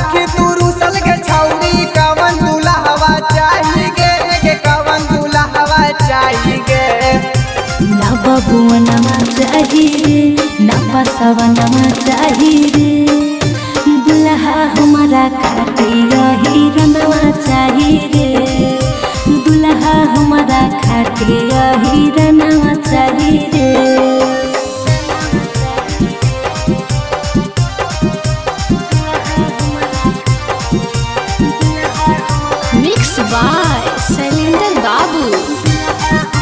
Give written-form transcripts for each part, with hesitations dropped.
आखिर तू रुसल के छौरी कवन दुल्हवा चाहिए गे कवन दुल्हवा चाहिए ना बबुआ नमा चाहिए ना बसवा नमा चाहिए दुल्हा हमारा खातिर हीरनवा चाहिए दुल्हा हमारा खातिर हीरनवा चाहिए। Mixed by Salinder Babu.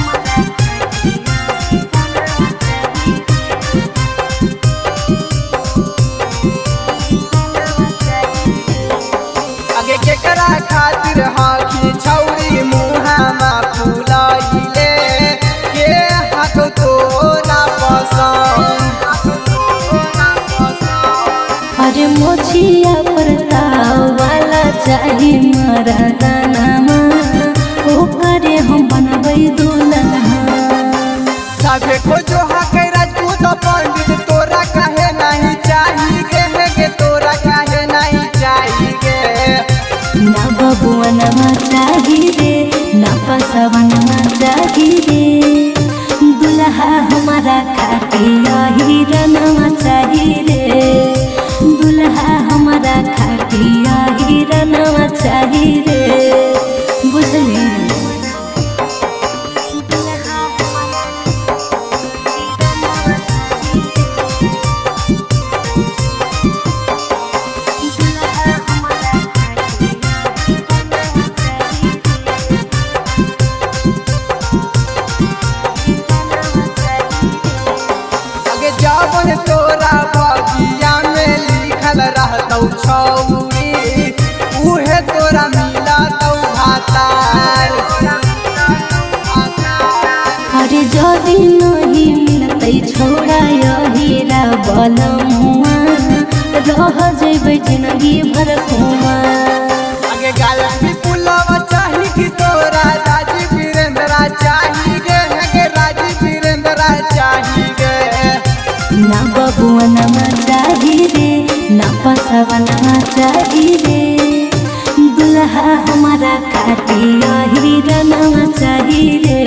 आगे केकरा खातिर हाखी छौरी मुहामा फुलाइले के हाथ तो ना पसंद। अरे मोछिया परताव वाला चाही मरदानामा ओकरे हम बनबै दुल्हा। सबे खोजो हकै राजपूत पंडित तोरा काहे नहीं चाहिए गे तोरा काहे नहीं चाहिए ना बबुआ नमा चाहिए ना पसवा नमा चाहिए दुल्हा हमारा खातिर हीरनवा चाहिए दुल्हा हमारा खातिर हीरनवा चाहिए बुझली। जावन तोरा बगिया में लिखल रहतौ छौरी उहे तोरा मिलतौ भातार। अरे जदी नहीं मिलतै छोड़ा हीरा बलमुआ रह जैबै जिंदगी भर कुआ। आगे गाली पुलवा चाही कि तोरा राजी वीरेंद्रा चाहिए गे राजी वीरेंद्रा चाहिए ना बबुआ नमा चाहिए ना पसवा नमा चाहिए दुल्हा हमारा खातिर हीरनवा चाहिए।